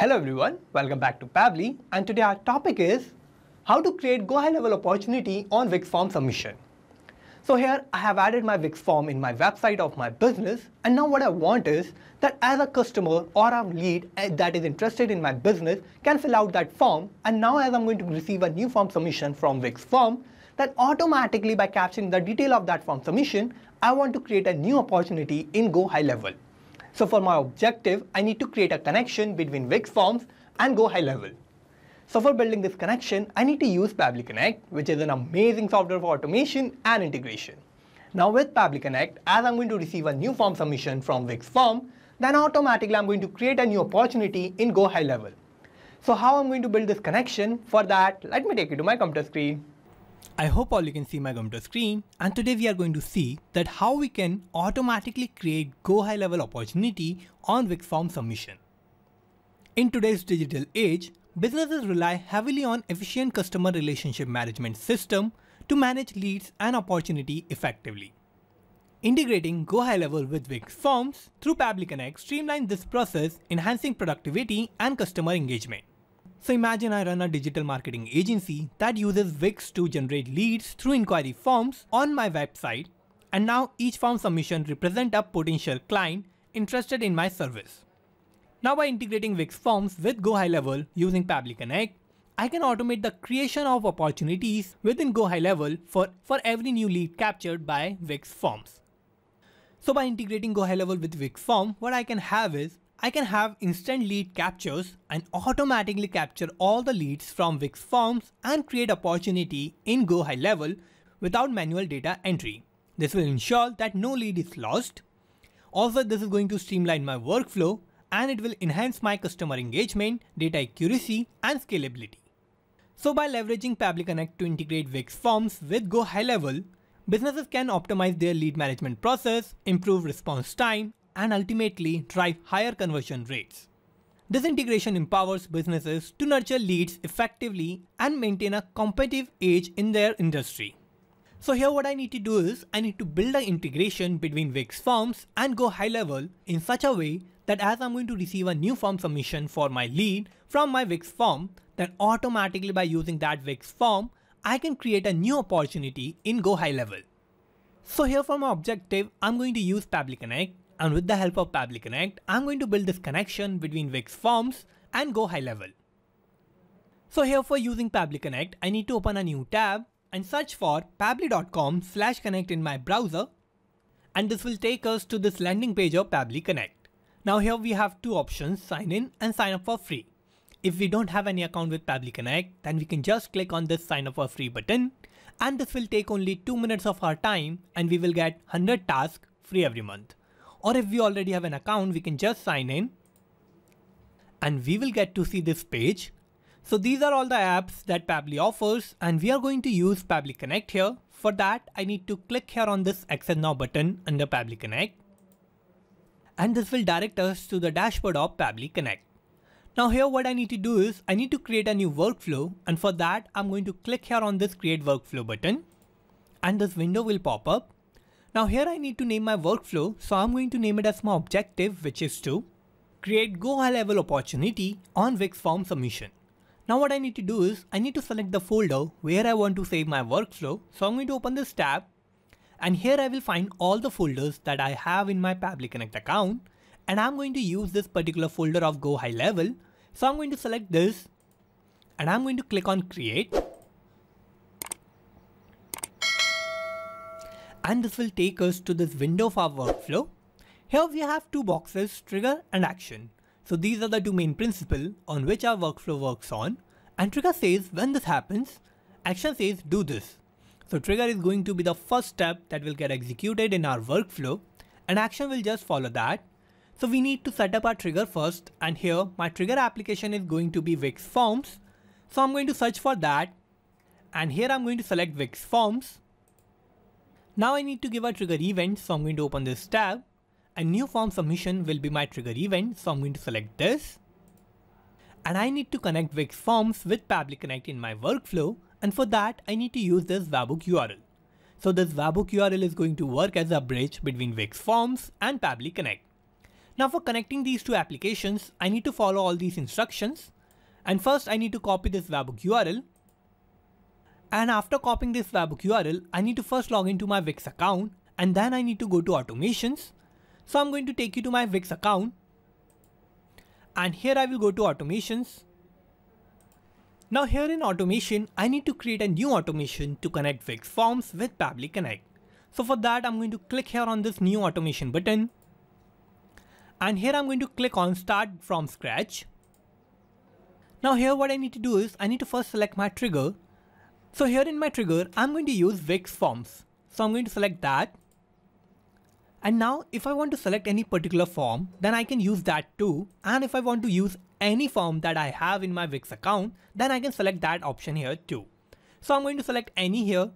Hello everyone, welcome back to Pabbly, and today our topic is how to create GoHighLevel opportunity on Wix form submission. So here I have added my Wix form in my website of my business, and now what I want is that as a customer or a lead that is interested in my business can fill out that form, and now as I'm going to receive a new form submission from Wix form, that automatically by capturing the detail of that form submission, I want to create a new opportunity in GoHighLevel. So for my objective, I need to create a connection between Wix Forms and GoHighLevel. So for building this connection, I need to use Pabbly Connect, which is an amazing software for automation and integration. Now with Pabbly Connect, as I'm going to receive a new form submission from Wix Form, then automatically I'm going to create a new opportunity in GoHighLevel. So how I'm going to build this connection? For that, let me take you to my computer screen. I hope all you can see my computer screen, and today we are going to see that how we can automatically create GoHighLevel opportunity on Wix form submission. In today's digital age, businesses rely heavily on efficient customer relationship management system to manage leads and opportunity effectively. Integrating GoHighLevel with Wix Forms through Pabbly Connect streamlines this process, enhancing productivity and customer engagement. So imagine I run a digital marketing agency that uses Wix to generate leads through inquiry forms on my website, and now each form submission represents a potential client interested in my service. Now by integrating Wix Forms with GoHighLevel using Pabbly Connect, I can automate the creation of opportunities within GoHighLevel for every new lead captured by Wix Forms. So by integrating GoHighLevel with Wix Form, what I can have is I can have instant lead captures and automatically capture all the leads from Wix Forms and create opportunity in GoHighLevel without manual data entry. This will ensure that no lead is lost. Also, this is going to streamline my workflow, and it will enhance my customer engagement, data accuracy and scalability. So by leveraging Pabbly Connect to integrate Wix Forms with GoHighLevel, businesses can optimize their lead management process, improve response time, and ultimately drive higher conversion rates. This integration empowers businesses to nurture leads effectively and maintain a competitive edge in their industry. So here what I need to do is I need to build an integration between Wix Forms and GoHighLevel in such a way that as I'm going to receive a new form submission for my lead from my Wix form, then automatically by using that Wix form, I can create a new opportunity in GoHighLevel. So here for my objective, I'm going to use Pabbly Connect. And with the help of Pabbly Connect, I'm going to build this connection between Wix Forms and GoHighLevel. So here for using Pabbly Connect, I need to open a new tab and search for pabbly.com/connect in my browser. And this will take us to this landing page of Pabbly Connect. Now here we have two options, sign in and sign up for free. If we don't have any account with Pabbly Connect, then we can just click on this sign up for free button. And this will take only 2 minutes of our time, and we will get 100 tasks free every month. Or if we already have an account, we can just sign in and we will get to see this page. So these are all the apps that Pabbly offers, and we are going to use Pabbly Connect here. For that, I need to click here on this Access Now button under Pabbly Connect. And this will direct us to the dashboard of Pabbly Connect. Now here what I need to do is I need to create a new workflow, and for that I'm going to click here on this Create Workflow button, and this window will pop up. Now here I need to name my workflow, so I'm going to name it as my objective, which is to create GoHighLevel opportunity on Wix form submission. Now what I need to do is I need to select the folder where I want to save my workflow. So I'm going to open this tab, and here I will find all the folders that I have in my Pabbly Connect account, and I'm going to use this particular folder of GoHighLevel. So I'm going to select this and I'm going to click on Create. And this will take us to this window of our workflow. Here we have two boxes, trigger and action. So these are the two main principles on which our workflow works on. And trigger says when this happens, action says do this. So trigger is going to be the first step that will get executed in our workflow, and action will just follow that. So we need to set up our trigger first, and here my trigger application is going to be Wix Forms. So I'm going to search for that, and here I'm going to select Wix Forms. Now I need to give a trigger event, so I'm going to open this tab. A new form submission will be my trigger event, so I'm going to select this. And I need to connect Wix Forms with Pabbly Connect in my workflow, and for that I need to use this webhook URL. So this webhook URL is going to work as a bridge between Wix Forms and Pabbly Connect. Now for connecting these two applications, I need to follow all these instructions. And first I need to copy this webhook URL. And after copying this webhook URL, I need to first log into my Wix account and then I need to go to automations. So I'm going to take you to my Wix account. And here I will go to automations. Now here in automation, I need to create a new automation to connect Wix forms with Pabbly Connect. So for that, I'm going to click here on this new automation button. And here I'm going to click on start from scratch. Now here what I need to do is I need to first select my trigger. So here in my trigger, I'm going to use Wix forms. So I'm going to select that. And now if I want to select any particular form, then I can use that too. And if I want to use any form that I have in my Wix account, then I can select that option here too. So I'm going to select any here.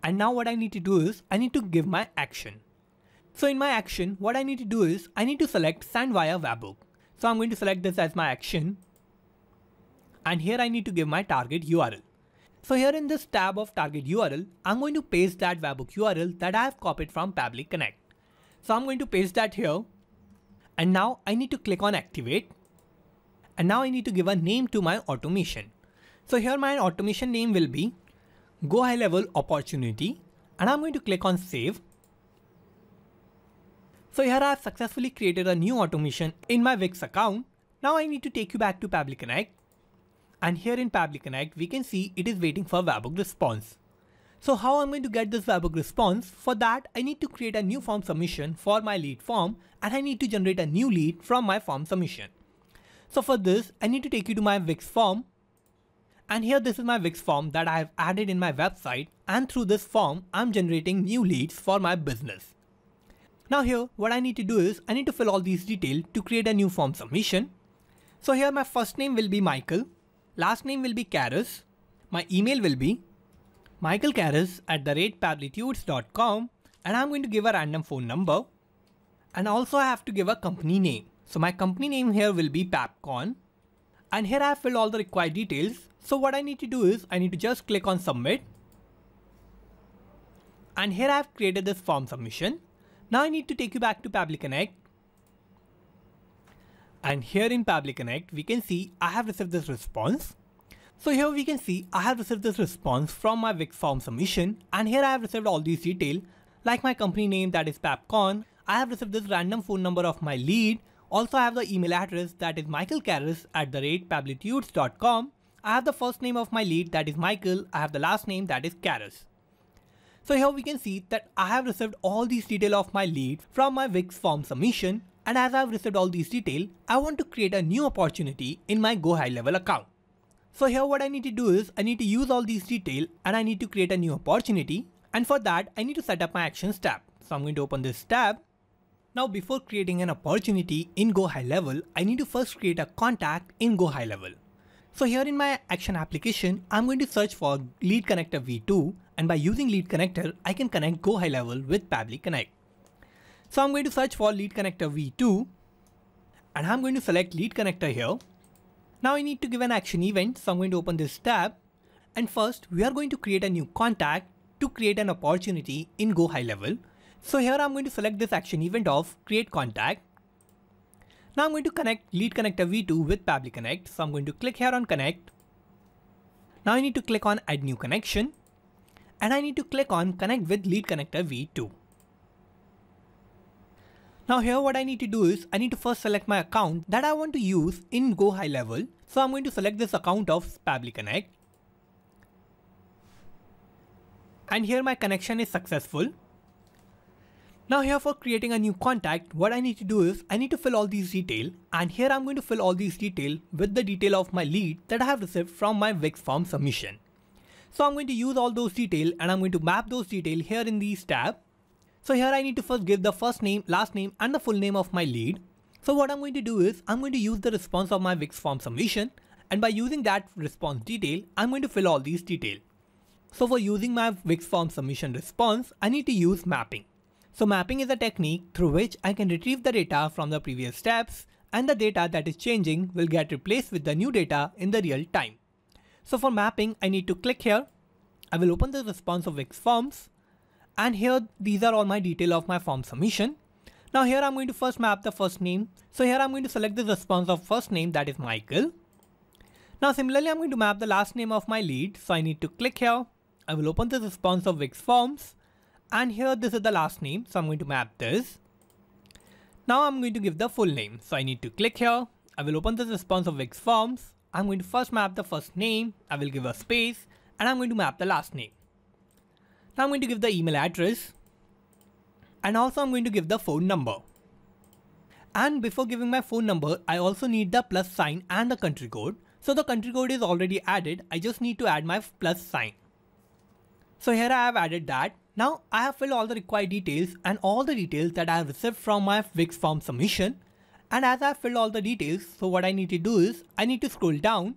And now what I need to do is I need to give my action. So in my action, what I need to do is I need to select send via webhook. So I'm going to select this as my action. And here I need to give my target URL. So here in this tab of target URL, I'm going to paste that webhook URL that I have copied from Pabbly Connect. So I'm going to paste that here. And now I need to click on activate. And now I need to give a name to my automation. So here my automation name will be GoHighLevel opportunity. And I'm going to click on save. So here I have successfully created a new automation in my Wix account. Now I need to take you back to Pabbly Connect. And here in Pabbly Connect, we can see it is waiting for webhook response. So how I'm going to get this webhook response? For that, I need to create a new form submission for my lead form and I need to generate a new lead from my form submission. So for this, I need to take you to my Wix form. And here this is my Wix form that I have added in my website, and through this form, I'm generating new leads for my business. Now here, what I need to do is I need to fill all these details to create a new form submission. So here my first name will be Michael. Last name will be Karis. My email will be michaelkaris@pabblytudes.com and I'm going to give a random phone number. And also I have to give a company name. So my company name here will be Pabbly. And here I have filled all the required details. So what I need to do is I need to just click on submit. And here I have created this form submission. Now I need to take you back to Pabbly Connect. And here in Pabbly Connect, we can see I have received this response. So here we can see I have received this response from my Wix form submission. And here I have received all these details like my company name, that is Pabbly. I have received this random phone number of my lead. Also I have the email address, that is michaelkaris@pabblytudes.com. I have the first name of my lead, that is Michael. I have the last name, that is Karis. So here we can see that I have received all these details of my lead from my Wix form submission. And as I have received all these details, I want to create a new opportunity in my GoHighLevel account. So here what I need to do is I need to use all these details and I need to create a new opportunity. And for that, I need to set up my actions tab. So I'm going to open this tab. Now before creating an opportunity in GoHighLevel, I need to first create a contact in GoHighLevel. So here in my action application, I'm going to search for Lead Connector V2, and by using Lead Connector, I can connect GoHighLevel with Pabbly Connect. So I'm going to search for Lead Connector V2 and I'm going to select Lead Connector here. Now I need to give an action event, so I'm going to open this tab. And first, we are going to create a new contact to create an opportunity in GoHighLevel. So here I'm going to select this action event of Create Contact. Now I'm going to connect Lead Connector V2 with Pabbly Connect. So I'm going to click here on Connect. Now I need to click on Add New Connection. And I need to click on Connect with Lead Connector V2. Now here what I need to do is I need to first select my account that I want to use in GoHighLevel. So I'm going to select this account of Pabbly Connect. And here my connection is successful. Now here for creating a new contact, what I need to do is I need to fill all these details. And here I'm going to fill all these details with the detail of my lead that I have received from my Wix form submission. So I'm going to use all those details and I'm going to map those details here in these tabs. So here I need to first give the first name, last name and the full name of my lead. So what I'm going to do is I'm going to use the response of my Wix form submission, and by using that response detail, I'm going to fill all these details. So for using my Wix form submission response, I need to use mapping. So mapping is a technique through which I can retrieve the data from the previous steps, and the data that is changing will get replaced with the new data in the real time. So for mapping, I need to click here. I will open the response of Wix forms. And here, these are all my details of my form submission. Now here I'm going to first map the first name. So here I'm going to select the response of first name, that is Michael. Now similarly I'm going to map the last name of my lead. So I need to click here. I will open the response of Wix Forms. And here this is the last name. So I'm going to map this. Now I'm going to give the full name. So I need to click here. I will open the response of Wix Forms. I'm going to first map the first name. I will give a space and I'm going to map the last name. Now I'm going to give the email address. And also I'm going to give the phone number. And before giving my phone number, I also need the plus sign and the country code. So the country code is already added. I just need to add my plus sign. So here I have added that. Now I have filled all the required details and all the details that I have received from my Wix form submission. And as I have filled all the details, so what I need to do is I need to scroll down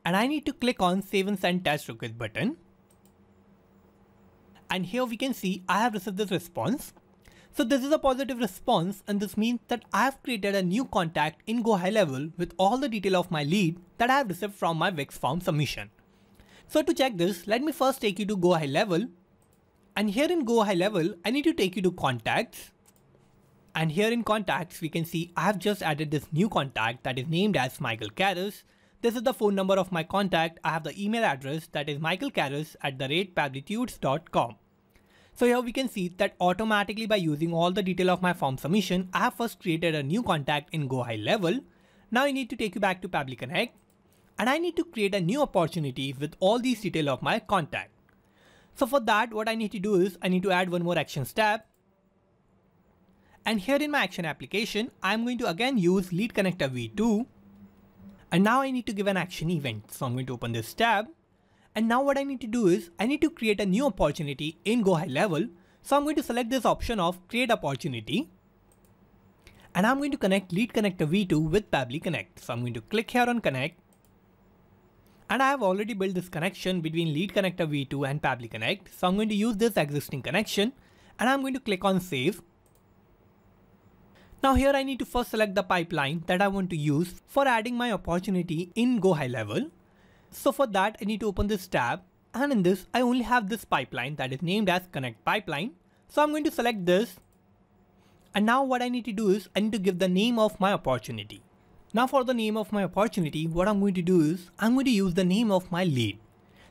and I need to click on Save and Send Test Request button. And here we can see I have received this response. So this is a positive response and this means that I have created a new contact in GoHighLevel with all the detail of my lead that I have received from my Wix form submission. So to check this, let me first take you to GoHighLevel. And here in GoHighLevel, I need to take you to contacts. And here in contacts, we can see I have just added this new contact that is named as Michael Karras. This is the phone number of my contact. I have the email address that is michaelkarras@pabblytudes.com. So here we can see that automatically by using all the detail of my form submission, I have first created a new contact in GoHighLevel. Now I need to take you back to Pabbly Connect and I need to create a new opportunity with all these detail of my contact. So for that, what I need to do is I need to add one more actions tab. And here in my action application, I'm going to again use Lead Connector V2. And now I need to give an action event. So I'm going to open this tab. And now what I need to do is I need to create a new opportunity in GoHighLevel. So I'm going to select this option of Create Opportunity. And I'm going to connect Lead Connector V2 with Pabbly Connect. So I'm going to click here on Connect. And I have already built this connection between Lead Connector V2 and Pabbly Connect. So I'm going to use this existing connection and I'm going to click on Save. Now here I need to first select the pipeline that I want to use for adding my opportunity in GoHighLevel. So for that I need to open this tab and in this I only have this pipeline that is named as Connect Pipeline. So I'm going to select this and now what I need to do is I need to give the name of my opportunity. Now for the name of my opportunity, what I'm going to do is I'm going to use the name of my lead.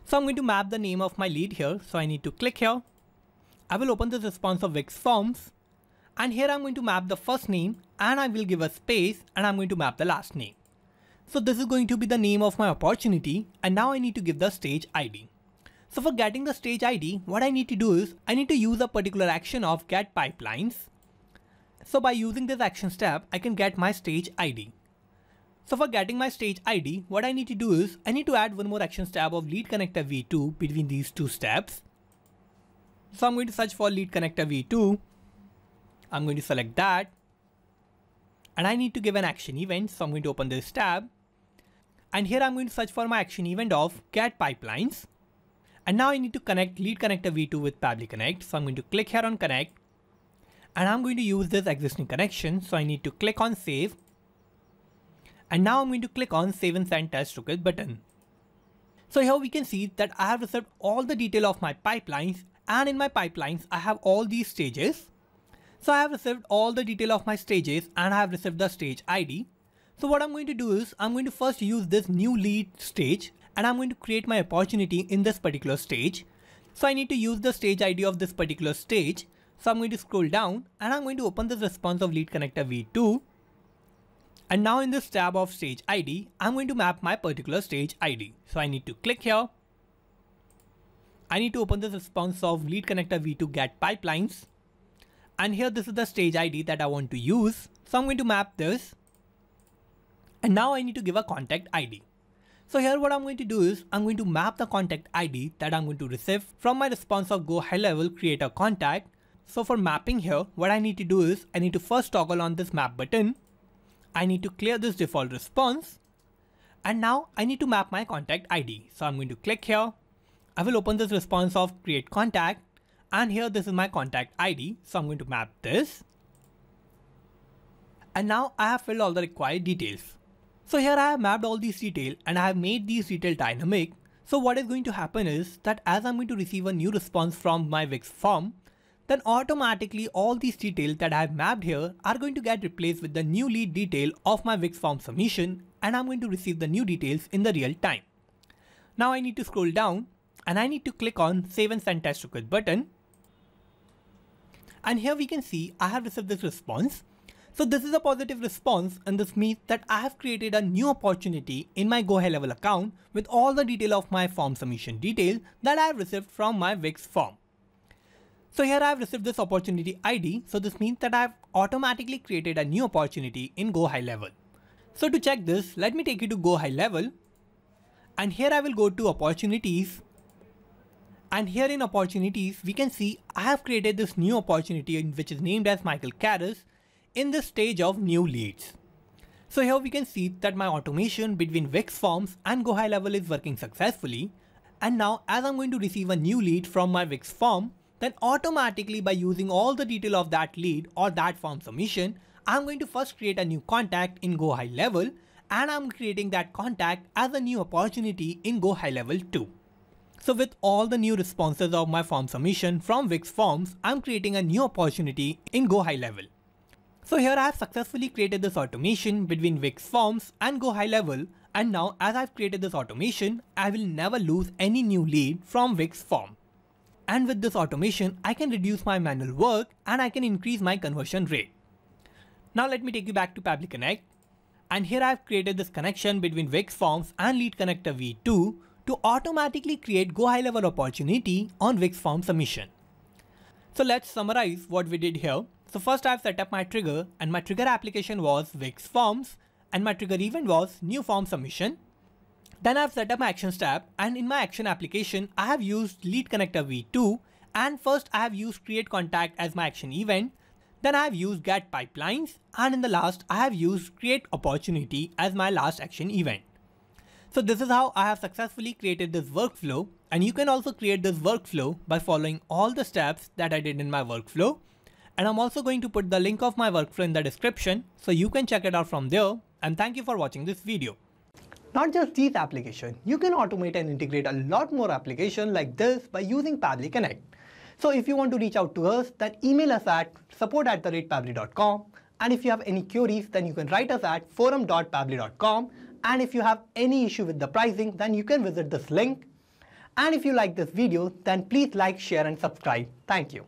So I'm going to map the name of my lead here. So I need to click here. I will open this response of Wix Forms. And here I'm going to map the first name and I will give a space and I'm going to map the last name. So this is going to be the name of my opportunity and now I need to give the stage ID. So for getting the stage ID, what I need to do is I need to use a particular action of Get Pipelines. So by using this action step, I can get my stage ID. So for getting my stage ID, what I need to do is I need to add one more action step of Lead Connector V2 between these two steps. So I'm going to search for Lead Connector V2. I'm going to select that and I need to give an action event. So I'm going to open this tab and here I'm going to search for my action event of Get Pipelines. And now I need to connect Lead Connector V2 with Pabbly Connect. So I'm going to click here on Connect and I'm going to use this existing connection. So I need to click on Save. And now I'm going to click on Save and Send Test Request button. So here we can see that I have received all the detail of my pipelines and in my pipelines I have all these stages. So I have received all the detail of my stages and I have received the stage ID. So what I'm going to do is I'm going to first use this new lead stage and I'm going to create my opportunity in this particular stage. So I need to use the stage ID of this particular stage. So I'm going to scroll down and I'm going to open this response of Lead Connector V2. And now in this tab of stage ID, I'm going to map my particular stage ID. So I need to click here. I need to open this response of Lead Connector V2 Get Pipelines. And here this is the stage ID that I want to use. So I'm going to map this. And now I need to give a contact ID. So here what I'm going to do is I'm going to map the contact ID that I'm going to receive from my response of GoHighLevel Create a Contact. So for mapping here, what I need to do is I need to first toggle on this map button. I need to clear this default response. And now I need to map my contact ID. So I'm going to click here. I will open this response of Create Contact. And here this is my contact ID. So I'm going to map this. And now I have filled all the required details. So here I have mapped all these details and I have made these details dynamic. So what is going to happen is that as I'm going to receive a new response from my Wix form, then automatically all these details that I have mapped here are going to get replaced with the new lead detail of my Wix form submission, and I'm going to receive the new details in the real time. Now I need to scroll down and I need to click on Save and Send Test Request button. And here we can see I have received this response. So this is a positive response, and this means that I have created a new opportunity in my GoHighLevel account with all the detail of my form submission detail that I have received from my Wix form. So here I have received this opportunity ID. So this means that I have automatically created a new opportunity in GoHighLevel. So to check this, let me take you to GoHighLevel, and here I will go to opportunities. And here in opportunities, we can see I have created this new opportunity which is named as Michael Karras in this stage of new leads. So here we can see that my automation between Wix forms and GoHighLevel is working successfully. And now as I'm going to receive a new lead from my Wix form, then automatically by using all the detail of that lead or that form submission, I'm going to first create a new contact in GoHighLevel, and I'm creating that contact as a new opportunity in GoHighLevel 2. So with all the new responses of my form submission from Wix forms, I'm creating a new opportunity in GoHighLevel. So here I have successfully created this automation between Wix forms and GoHighLevel, and now as I've created this automation, I will never lose any new lead from Wix form. And with this automation, I can reduce my manual work and I can increase my conversion rate. Now let me take you back to Pabbly Connect. And here I have created this connection between Wix forms and Lead Connector V2 to automatically create GoHighLevel opportunity on Wix form submission. So let's summarize what we did here. So first I have set up my trigger, and my trigger application was Wix forms, and my trigger event was new form submission. Then I have set up my actions tab, and in my action application I have used Lead Connector V2, and first I have used create contact as my action event. Then I have used get pipelines, and in the last I have used create opportunity as my last action event. So this is how I have successfully created this workflow, and you can also create this workflow by following all the steps that I did in my workflow. And I'm also going to put the link of my workflow in the description so you can check it out from there, and thank you for watching this video. Not just these applications, you can automate and integrate a lot more applications like this by using Pabbly Connect. So if you want to reach out to us, then email us at support@pabbly.com, and if you have any queries, then you can write us at forum.pabbly.com, and if you have any issue with the pricing, then you can visit this link. And if you like this video, then please like, share and subscribe. Thank you.